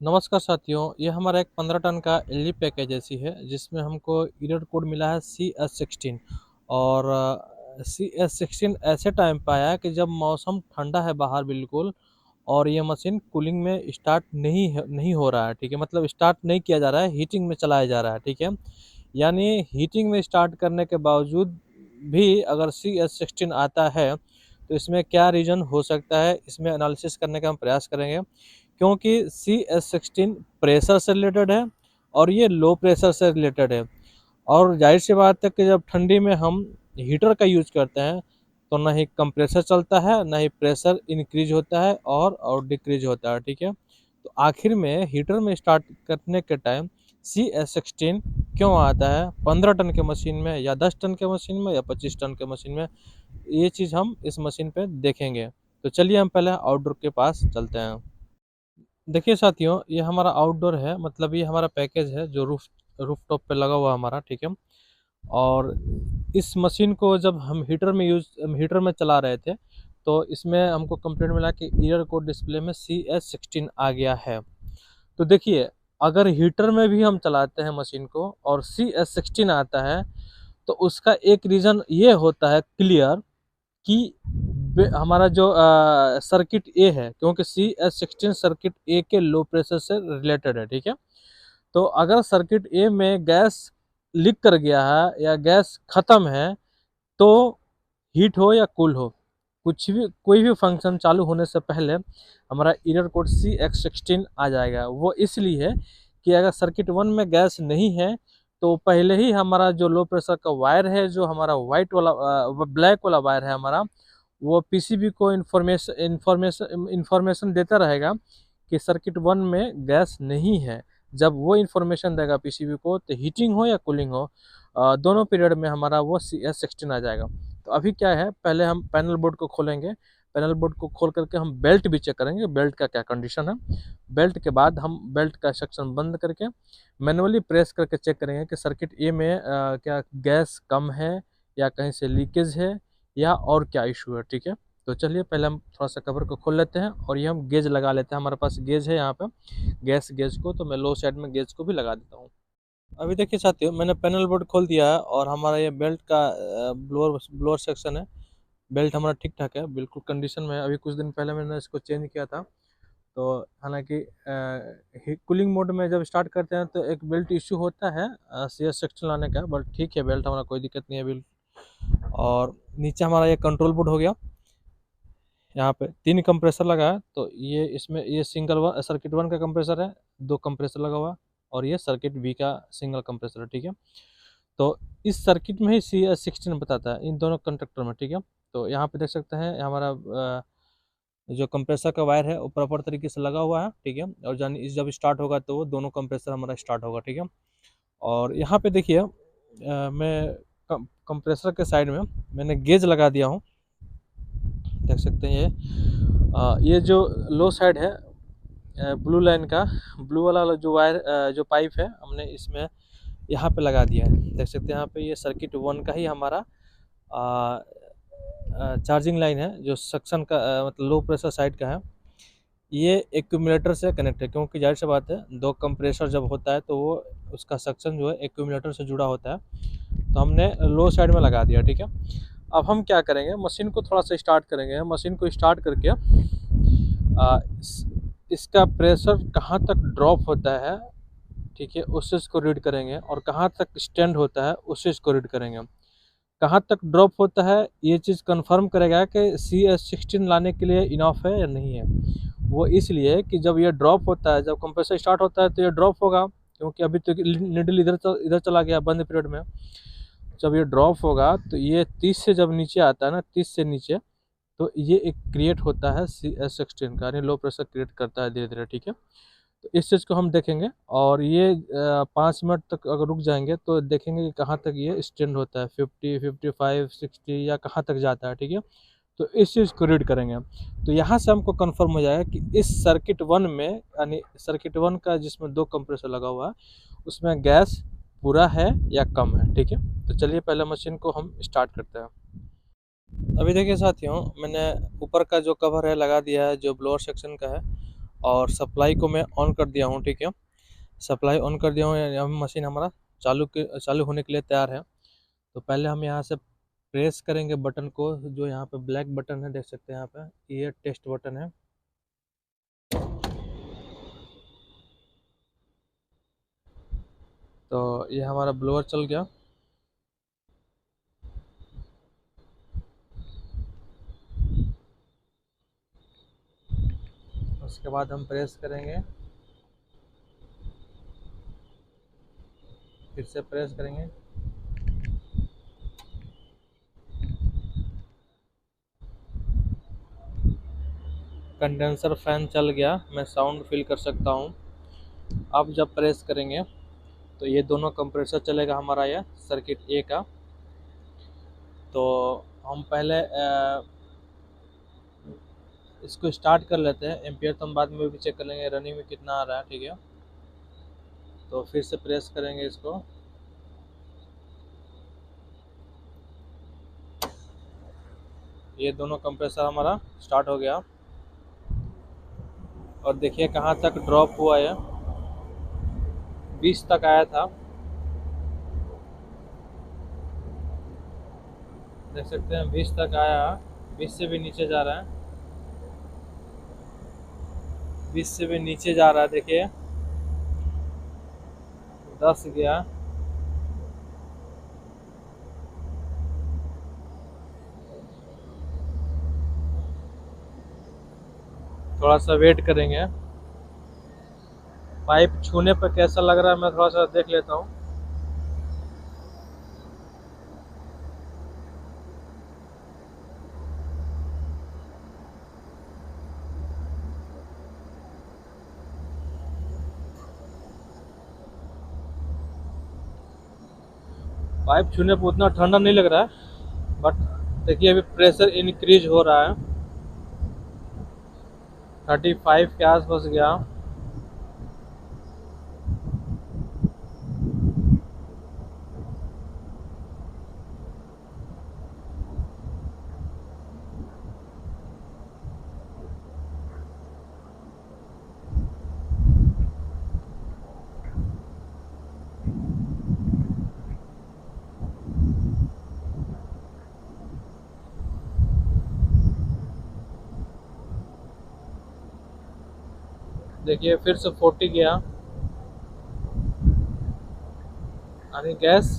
नमस्कार साथियों, ये हमारा एक 15 टन का एलजी पैकेज ऐसी है जिसमें हमको एरर कोड मिला है CS16। और CS16 ऐसे टाइम पे आया है कि जब मौसम ठंडा है बाहर बिल्कुल, और ये मशीन कूलिंग में स्टार्ट नहीं हो रहा है। ठीक है, मतलब स्टार्ट नहीं किया जा रहा है, हीटिंग में चलाया जा रहा है। ठीक है, यानी हीटिंग में स्टार्ट करने के बावजूद भी अगर CS16 आता है तो इसमें क्या रीज़न हो सकता है, इसमें एनालिसिस करने का हम प्रयास करेंगे। क्योंकि CS16 प्रेशर से रिलेटेड है और ये लो प्रेशर से रिलेटेड है। और जाहिर सी बात है कि जब ठंडी में हम हीटर का यूज करते हैं तो ना ही कंप्रेसर चलता है, ना ही प्रेशर इंक्रीज होता है और डिक्रीज होता है। ठीक है, तो आखिर में हीटर में स्टार्ट करने के टाइम CS16 क्यों आता है 15 टन के मशीन में, या 10 टन के मशीन में, या 25 टन के मशीन में, ये चीज़ हम इस मशीन पे देखेंगे। तो चलिए हम पहले आउटडोर के पास चलते हैं। देखिए साथियों, ये हमारा आउटडोर है, मतलब ये हमारा पैकेज है जो रूफ टॉप पे लगा हुआ है हमारा। ठीक है, और इस मशीन को जब हम हीटर में चला रहे थे तो इसमें हमको कंप्लेंट मिला कि एरर कोड डिस्प्ले में CS16 आ गया है। तो देखिए, अगर हीटर में भी हम चलाते हैं मशीन को और CS16 आता है तो उसका एक रीज़न ये होता है क्लियर कि हमारा जो सर्किट ए है, क्योंकि CS16 सर्किट ए के लो प्रेशर से रिलेटेड है। ठीक है, तो अगर सर्किट ए में गैस लीक कर गया है या गैस ख़त्म है तो हीट हो या कूल हो, कुछ भी कोई भी फंक्शन चालू होने से पहले हमारा एरर कोड CX16 आ जाएगा। वो इसलिए कि अगर सर्किट वन में गैस नहीं है तो पहले ही हमारा जो लो प्रेशर का वायर है, जो हमारा वाइट वाला ब्लैक वाला वायर है हमारा, वो पीसीबी को इंफॉर्मेशन देता रहेगा कि सर्किट वन में गैस नहीं है। जब वो इंफॉर्मेशन देगा पीसीबी को तो हीटिंग हो या कूलिंग हो, दोनों पीरियड में हमारा वो CS16 आ जाएगा। तो अभी क्या है, पहले हम पैनल बोर्ड को खोलेंगे। पैनल बोर्ड को खोल करके हम बेल्ट भी चेक करेंगे, बेल्ट का क्या कंडीशन है। बेल्ट के बाद हम बेल्ट का सेक्शन बंद करके मैनुअली प्रेस करके चेक करेंगे कि सर्किट ए में क्या गैस कम है या कहीं से लीकेज है या और क्या इशू है। ठीक है, तो चलिए पहले हम थोड़ा सा कवर को खोल लेते हैं और ये हम गेज लगा लेते हैं। हमारे पास गेज है यहाँ पे, गैस गेज को, तो मैं लो साइड में गेज को भी लगा देता हूँ। अभी देखिए साथियों, मैंने पैनल बोर्ड खोल दिया है और हमारा ये बेल्ट का ब्लोअर ब्लोअर सेक्शन है। बेल्ट हमारा ठीक ठाक है, बिल्कुल कंडीशन में है। अभी कुछ दिन पहले मैंने इसको चेंज किया था। तो हालांकि कूलिंग मोड में जब स्टार्ट करते हैं तो एक बेल्ट इशू होता है CS16 लाने का, बट ठीक है, बेल्ट हमारा कोई दिक्कत नहीं है बिल्कुल। और नीचे हमारा ये कंट्रोल बोर्ड हो गया। यहाँ पे 3 कंप्रेसर लगा है, तो ये इसमें ये सर्किट वन का कंप्रेसर है, 2 कंप्रेसर लगा हुआ, और ये सर्किट बी का सिंगल कंप्रेसर है। ठीक है, तो इस सर्किट में ही CS16 बताता है इन दोनों कंडक्टर में। ठीक है, तो यहाँ पे देख सकते हैं हमारा जो कंप्रेसर का वायर है वो प्रॉपर तरीके से लगा हुआ है। ठीक है, और जानी जब स्टार्ट होगा तो वो दोनों कंप्रेसर हमारा स्टार्ट होगा। ठीक है, और यहाँ पे देखिए मैं कंप्रेसर के साइड में मैंने गेज लगा दिया हूँ, देख सकते हैं। ये जो लो साइड है ब्लू लाइन का, ब्लू वाला जो वायर जो पाइप है हमने इसमें यहाँ पे लगा दिया है, देख सकते हैं। यहाँ पे ये सर्किट वन का ही हमारा चार्जिंग लाइन है जो सक्शन का मतलब लो प्रेशर साइड का है। ये एक्यूमुलेटर से कनेक्ट है, क्योंकि जाहिर सी बात है 2 कंप्रेसर जब होता है तो वो उसका सक्शन जो है एक्यूमुलेटर से जुड़ा होता है। तो हमने लो साइड में लगा दिया। ठीक है, अब हम क्या करेंगे, मशीन को थोड़ा सा स्टार्ट करेंगे। मशीन को स्टार्ट करके इसका प्रेशर कहाँ तक ड्रॉप होता है, ठीक है, उस चीज़ को रीड करेंगे, और कहाँ तक स्टैंड होता है उस चीज़ को रीड करेंगे। कहाँ तक ड्रॉप होता है ये चीज़ कंफर्म करेगा कि CS16 लाने के लिए इनफ है या नहीं है। वो इसलिए कि जब ये ड्रॉप होता है, जब कंप्रेसर स्टार्ट होता है तो ये ड्रॉप होगा, क्योंकि अभी तो निडल इधर चला गया बंद पीरियड में। जब ये ड्रॉप होगा तो ये 30 से जब नीचे आता है ना, 30 से नीचे, तो ये एक क्रिएट होता है CS16 का, यानी लो प्रेशर क्रिएट करता है धीरे धीरे। ठीक है, तो इस चीज़ को हम देखेंगे, और ये 5 मिनट तक अगर रुक जाएंगे तो देखेंगे कि कहाँ तक ये स्टैंड होता है, 50, 55, 60 या कहाँ तक जाता है। ठीक है, तो इस चीज़ को रीड करेंगे। तो यहाँ से हमको कंफर्म हो जाएगा कि इस सर्किट वन में, यानी सर्किट वन का जिसमें 2 कंप्रेसर लगा हुआ है, उसमें गैस पूरा है या कम है। ठीक है, तो चलिए पहले मशीन को हम स्टार्ट करते हैं। अभी देखिए साथियों, मैंने ऊपर का जो कवर है लगा दिया है जो ब्लोअर सेक्शन का है, और सप्लाई को मैं ऑन कर दिया हूँ, ठीक है। सप्लाई ऑन कर दिया हूँ, यहाँ मशीन हमारा चालू होने के लिए तैयार है। तो पहले हम यहाँ से प्रेस करेंगे बटन को, जो यहाँ पे ब्लैक बटन है, देख सकते हैं यहाँ पे, ये टेस्ट बटन है। तो ये हमारा ब्लोअर चल गया। उसके बाद हम प्रेस करेंगे, फिर से प्रेस करेंगे। कंडेंसर फैन चल गया, मैं साउंड फील कर सकता हूँ। अब जब प्रेस करेंगे तो ये दोनों कंप्रेसर चलेगा हमारा, ये सर्किट ए का। तो हम पहले इसको स्टार्ट कर लेते हैं। एम्पियर तो हम बाद में भी चेक कर लेंगे रनिंग में कितना आ रहा है, ठीक है। तो फिर से प्रेस करेंगे इसको। ये दोनों कंप्रेसर हमारा स्टार्ट हो गया, और देखिए कहाँ तक ड्रॉप हुआ है, 20 तक आया था, देख सकते हैं 20 तक आया, 20 से भी नीचे जा रहा है, 20 से भी नीचे जा रहा है, देखिए 10 गया। थोड़ा सा वेट करेंगे, पाइप छूने पर कैसा लग रहा है मैं थोड़ा सा देख लेता हूँ। पाइप छूने पर उतना ठंडा नहीं लग रहा है, बट देखिए अभी प्रेशर इंक्रीज हो रहा है, 35 के आसपास गया। देखिए फिर से 40 गया, यानी गैस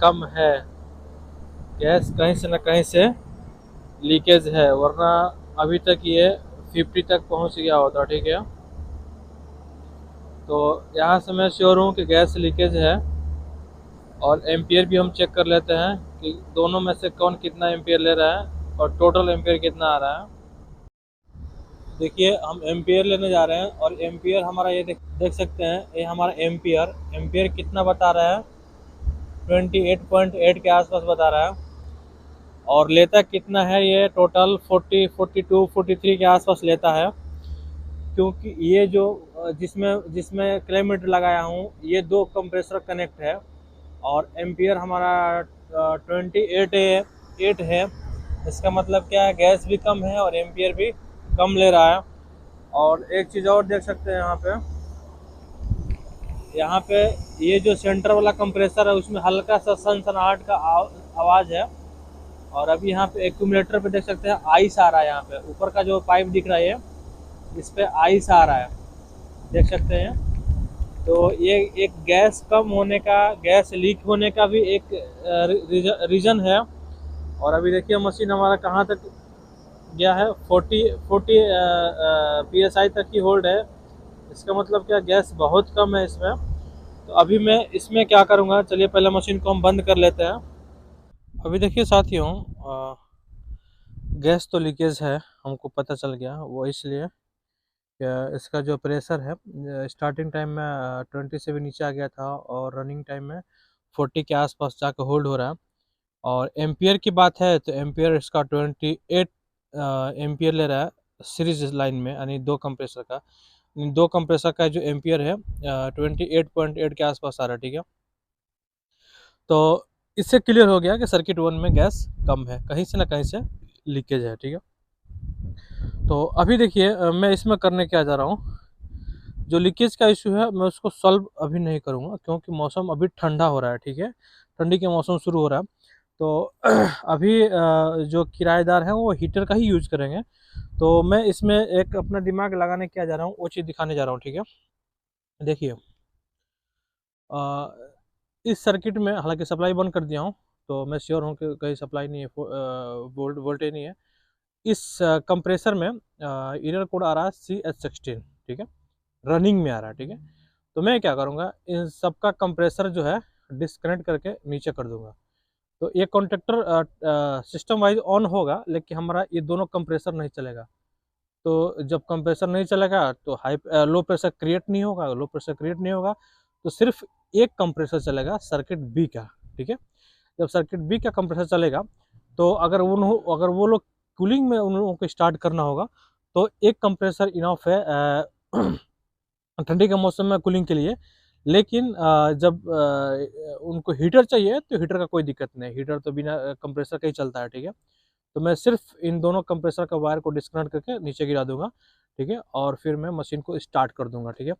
कम है, गैस कहीं से न कहीं से लीकेज है, वरना अभी तक ये 50 तक पहुंच गया होता, ठीक है। तो यहाँ से मैं श्योर हूँ कि गैस लीकेज है। और एम्पियर भी हम चेक कर लेते हैं कि दोनों में से कौन कितना एम्पियर ले रहा है और टोटल एम्पियर कितना आ रहा है। देखिए हम एम्पियर लेने जा रहे हैं, और एम्पियर हमारा ये देख सकते हैं, ये हमारा एम्पियर कितना बता रहा है, 28.8 के आसपास बता रहा है। और लेता कितना है, ये टोटल 40, 42, 43 के आसपास लेता है, क्योंकि ये जो जिसमें जिसमें किलोमीटर लगाया हूँ, ये दो कंप्रेसर कनेक्ट है, और एम्पियर हमारा 28 है। इसका मतलब क्या है, गैस भी कम है और एम्पियर भी कम ले रहा है। और एक चीज़ और देख सकते हैं यहाँ पे ये जो सेंटर वाला कंप्रेसर है, उसमें हल्का सा सनसनाहट का आवाज़ है। और अभी यहाँ पे एक्यूमुलेटर पे देख सकते हैं आइस आ रहा है, यहाँ पे ऊपर का जो पाइप दिख रहा है इस पे आइस आ रहा है, देख सकते हैं। तो ये एक गैस कम होने का, गैस लीक होने का भी एक रीज़न है। और अभी देखिए मशीन हमारा कहाँ तक गया है, 40 PSI तक की होल्ड है। इसका मतलब क्या, गैस बहुत कम है इसमें। तो अभी मैं इसमें क्या करूँगा, चलिए पहले मशीन को हम बंद कर लेते हैं। अभी देखिए साथियों, गैस तो लीकेज है, हमको पता चल गया। वो इसलिए इसका जो प्रेशर है स्टार्टिंग टाइम में 20 से भी नीचे आ गया था, और रनिंग टाइम में 40 के आसपास जाकर होल्ड हो रहा है। और एम्पियर की बात है तो एम्पियर इसका 28 एम्पियर ले रहा है सीरीज लाइन में, यानी दो कंप्रेसर का जो एम्पियर है 28.8 के आसपास आ रहा है, ठीक है। तो इससे क्लियर हो गया कि सर्किट 1 में गैस कम है, कहीं से ना कहीं से लीकेज है, ठीक है। तो अभी देखिए मैं इसमें करने क्या जा रहा हूँ, जो लीकेज का इशू है मैं उसको सॉल्व अभी नहीं करूँगा, क्योंकि मौसम अभी ठंडा हो रहा है, ठीक है? ठंडी के मौसम शुरू हो रहा है। तो अभी जो किराएदार हैं वो हीटर का ही यूज़ करेंगे। तो मैं इसमें एक अपना दिमाग लगाने क्या जा रहा हूँ, वो चीज़ दिखाने जा रहा हूँ, ठीक है? देखिए, अ, इस सर्किट में हालाँकि सप्लाई बंद कर दिया हूँ, तो मैं श्योर हूँ कि कहीं सप्लाई नहीं है, वोल्टेज नहीं है। इस कंप्रेसर में एरर कोड आ रहा है CS16, ठीक है? रनिंग में आ रहा है, ठीक है? तो मैं क्या करूँगा, इन सबका कंप्रेसर जो है डिस्कनेक्ट करके नीचे कर दूँगा। तो ये कॉन्ट्रैक्टर सिस्टम वाइज़ ऑन होगा, लेकिन हमारा ये दोनों कंप्रेसर नहीं चलेगा। तो जब कंप्रेसर नहीं चलेगा तो लो प्रेशर क्रिएट नहीं होगा, लो प्रेशर क्रिएट नहीं होगा तो सिर्फ एक कंप्रेसर चलेगा सर्किट बी का, ठीक है? जब सर्किट बी का कंप्रेसर चलेगा तो अगर वो लोग कूलिंग में उन लोगों को स्टार्ट करना होगा तो एक कंप्रेसर इनफ है ठंडी के मौसम में कूलिंग के लिए। लेकिन जब उनको हीटर चाहिए तो हीटर का कोई दिक्कत नहीं, हीटर तो बिना कंप्रेसर का ही चलता है, ठीक है? तो मैं सिर्फ इन दोनों कंप्रेसर का वायर को डिस्कनेक्ट करके नीचे गिरा दूंगा, ठीक है? और फिर मैं मशीन को स्टार्ट कर दूंगा, ठीक है?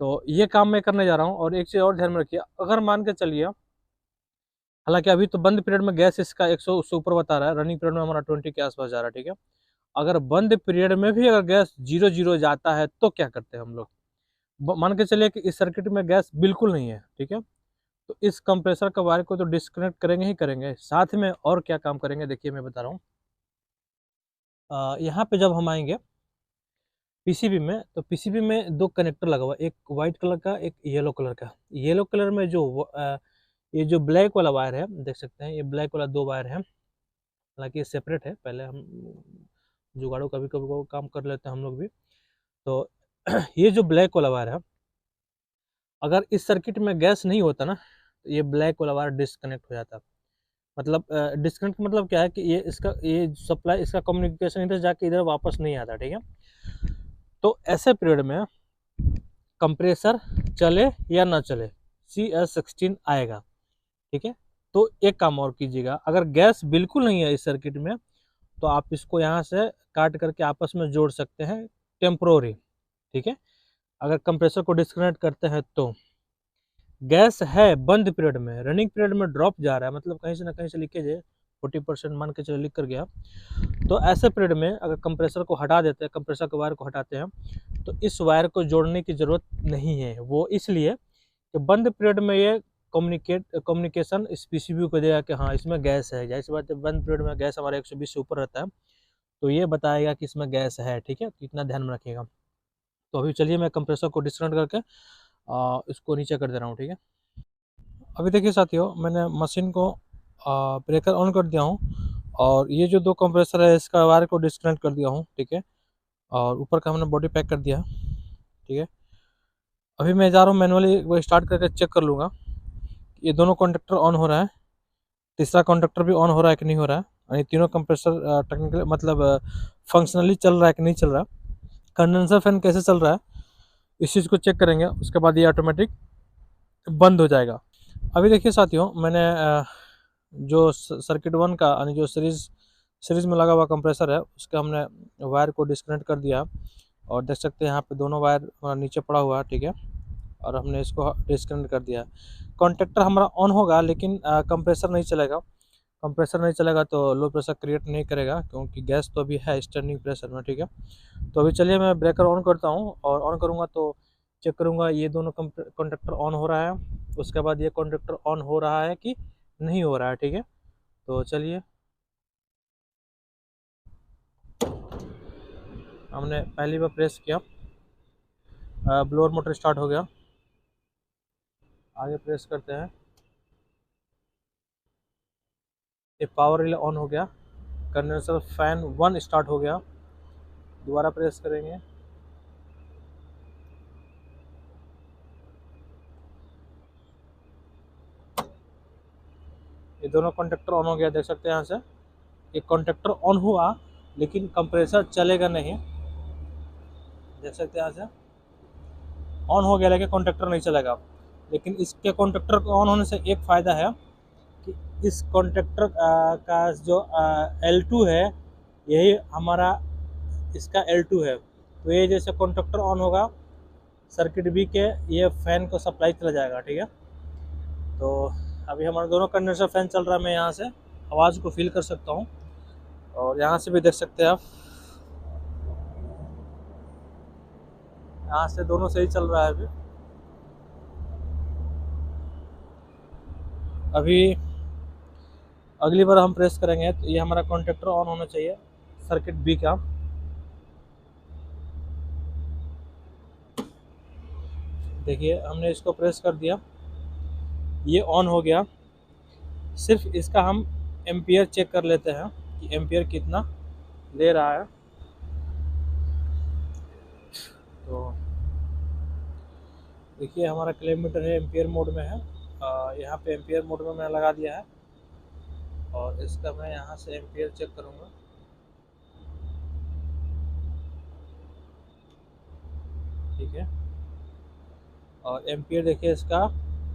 तो ये काम मैं करने जा रहा हूँ। और एक चीज़ और ध्यान में रखिए, अगर मान के चलिए, हालांकि अभी तो बंद पीरियड में गैस इसका 100 उससे ऊपर बता रहा है, रनिंग पीरियड में हमारा 20 के आसपास जा रहा है, ठीक है? अगर बंद पीरियड में भी अगर गैस 0-0 जाता है तो क्या करते हैं हम लोग? मान के चलिए कि इस सर्किट में गैस बिल्कुल नहीं है, ठीक है? तो इस कंप्रेसर का वायर को तो डिस्कनेक्ट करेंगे ही करेंगे, साथ में और क्या काम करेंगे देखिए मैं बता रहा हूँ। यहाँ पे जब हम आएंगे पीसीबी में, तो पीसीबी में दो कनेक्टर लगा हुआ है, एक वाइट कलर का, एक येलो कलर का। येलो कलर में ये जो ब्लैक वाला वायर है, देख सकते हैं ये ब्लैक वाला दो वायर है, हालांकि ये सेपरेट है। पहले हम जुगाड़ों कभी कभी को काम कर लेते हैं हम लोग भी। तो ये जो ब्लैक वाला वायर है, अगर इस सर्किट में गैस नहीं होता ना तो ये ब्लैक वाला वायर डिस्कनेक्ट हो जाता। मतलब डिस्कनेक्ट मतलब क्या है कि ये सप्लाई इसका कम्युनिकेशन इधर जाके इधर वापस नहीं आता, ठीक है? तो ऐसे पीरियड में कंप्रेसर चले या ना चले, CS16 आएगा, ठीक है? तो एक काम और कीजिएगा, अगर गैस बिल्कुल नहीं है इस सर्किट में तो आप इसको यहाँ से काट करके आपस में जोड़ सकते हैं टेम्प्रोरी, ठीक है? अगर कंप्रेसर को डिस्कनेक्ट करते हैं तो गैस है बंद पीरियड में, रनिंग पीरियड में ड्रॉप जा रहा है, मतलब कहीं से ना कहीं से लीकेज है, 40% मान के चलो लीक कर गया। तो ऐसे पीरियड में अगर कंप्रेसर को हटा देते हैं, कंप्रेसर के वायर को हटाते हैं, तो इस वायर को जोड़ने की ज़रूरत नहीं है। वो इसलिए कि बंद पीरियड में ये कम्युनिकेशन इस पीसीबी को देगा कि हाँ इसमें गैस है। जाहिर सी बात है, बंद पीरियड में गैस हमारा 120 से ऊपर रहता है, तो ये बताएगा कि इसमें गैस है, ठीक है? तो इतना ध्यान में रखिएगा। तो अभी चलिए मैं कंप्रेसर को डिस्कनेक्ट करके इसको नीचे कर दे रहा हूँ, ठीक है? अभी देखिए साथियों, मैंने मशीन को ब्रेकर ऑन कर दिया हूँ और ये जो दो कंप्रेसर है इसका वायर को डिस्कनेक्ट कर दिया हूँ, ठीक है? और ऊपर का हमने बॉडी पैक कर दिया, ठीक है? अभी मैं जा रहा हूँ मैनुअली वो स्टार्ट करके चेक कर लूँगा ये दोनों कॉन्ट्रैक्टर ऑन हो रहा है, तीसरा कॉन्ट्रैक्टर भी ऑन हो रहा है कि नहीं हो रहा है, यानी तीनों कंप्रेसर टेक्निकल मतलब फंक्शनली चल रहा है कि नहीं चल रहा है, कंडेंसर फैन कैसे चल रहा है, इस चीज़ को चेक करेंगे। उसके बाद ये ऑटोमेटिक बंद हो जाएगा। अभी देखिए साथियों, मैंने जो सर्किट वन का यानी जो सीरीज में लगा हुआ कंप्रेसर है उसका हमने वायर को डिस्कनेक्ट कर दिया और देख सकते हैं यहाँ पे दोनों वायर नीचे पड़ा हुआ है, ठीक है? और हमने इसको डिस्कनेक्ट कर दिया। कॉन्ट्रैक्टर हमारा ऑन होगा लेकिन कंप्रेसर नहीं चलेगा। कंप्रेसर नहीं चलेगा तो लो प्रेशर क्रिएट नहीं करेगा, क्योंकि गैस तो अभी है स्टैंडिंग प्रेशर में, ठीक है? तो अभी चलिए मैं ब्रेकर ऑन करता हूँ और ऑन करूँगा तो चेक करूँगा ये दोनों कॉन्ट्रैक्टर ऑन हो रहा है, उसके बाद ये कॉन्ट्रैक्टर ऑन हो रहा है कि नहीं हो रहा है, ठीक है? तो चलिए, हमने पहली बार प्रेस किया, ब्लोअर मोटर स्टार्ट हो गया। आगे प्रेस करते हैं, ये पावर रिले ऑन हो गया, कंडेंसर फैन 1 स्टार्ट हो गया। दोबारा प्रेस करेंगे, ये दोनों कॉन्ट्रैक्टर ऑन हो गया, देख सकते हैं यहाँ से ये कॉन्ट्रैक्टर ऑन हुआ लेकिन कंप्रेसर चलेगा नहीं, देख सकते हैं यहाँ से ऑन हो गया लेकिन कॉन्ट्रैक्टर नहीं चलेगा। लेकिन इसके कॉन्ट्रैक्टर ऑन होने से एक फ़ायदा है कि इस कॉन्ट्रैक्टर का जो L2 है, यही हमारा इसका L2 है। तो ये जैसे कॉन्ट्रैक्टर ऑन होगा सर्किट बी के ये फैन को सप्लाई चला जाएगा, ठीक है। तो अभी हमारे दोनों कंडेंसर फैन चल रहा है, मैं यहाँ से आवाज़ को फील कर सकता हूँ और यहाँ से भी देख सकते हैं आप, यहाँ से दोनों सही चल रहा है। अभी अगली बार हम प्रेस करेंगे तो ये हमारा कॉन्टेक्टर ऑन होना चाहिए सर्किट बी का। देखिए हमने इसको प्रेस कर दिया, ये ऑन हो गया। सिर्फ इसका हम एम्पियर चेक कर लेते हैं कि एम्पियर कितना ले रहा है। तो देखिए हमारा किलोमीटर है एम्पियर मोड में है, यहाँ पे एम्पियर मोड में मैंने लगा दिया है और इसका मैं यहाँ से एम्पियर चेक करूँगा। ठीक है, और एम्पियर देखिए इसका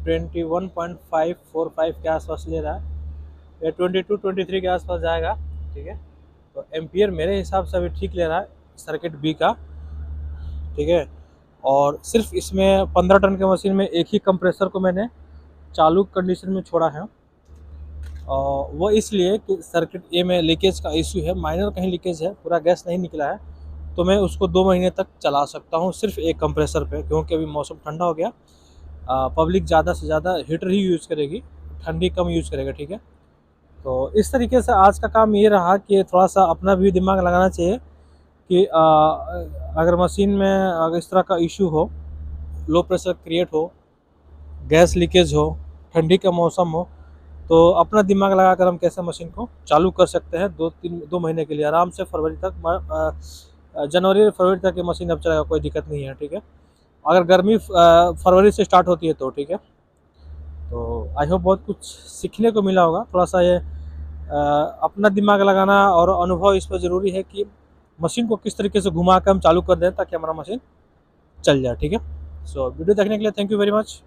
21.545 के आसपास ले रहा है, या 22-23 के आसपास जाएगा। ठीक है, तो एम्पियर मेरे हिसाब से अभी ठीक ले रहा है सर्किट बी का। ठीक है, और सिर्फ इसमें 15 टन के मशीन में एक ही कंप्रेसर को मैंने चालू कंडीशन में छोड़ा है, और वो इसलिए कि सर्किट ए में लीकेज का इशू है, माइनर कहीं लीकेज है, पूरा गैस नहीं निकला है, तो मैं उसको 2 महीने तक चला सकता हूँ सिर्फ एक कंप्रेसर पे, क्योंकि अभी मौसम ठंडा हो गया। पब्लिक ज़्यादा से ज़्यादा हीटर ही यूज़ करेगी, ठंडी कम यूज़ करेगा। ठीक है, तो इस तरीके से आज का काम ये रहा कि थोड़ा सा अपना भी दिमाग लगाना चाहिए कि अगर मशीन में अगर इस तरह का इशू हो, लो प्रेशर क्रिएट हो, गैस लीकेज हो, ठंडी का मौसम हो, तो अपना दिमाग लगाकर हम कैसे मशीन को चालू कर सकते हैं 2 महीने के लिए आराम से। फरवरी तक, जनवरी फरवरी तक ये मशीन अब चलेगा, कोई दिक्कत नहीं है। ठीक है, अगर गर्मी फरवरी से स्टार्ट होती है तो। ठीक है, तो आई होप बहुत कुछ सीखने को मिला होगा। थोड़ा सा ये अपना दिमाग लगाना और अनुभव इस पर ज़रूरी है कि मशीन को किस तरीके से घुमा कर हम चालू कर दें ताकि हमारा मशीन चल जाए। ठीक है, सो वीडियो देखने के लिए थैंक यू वेरी मच।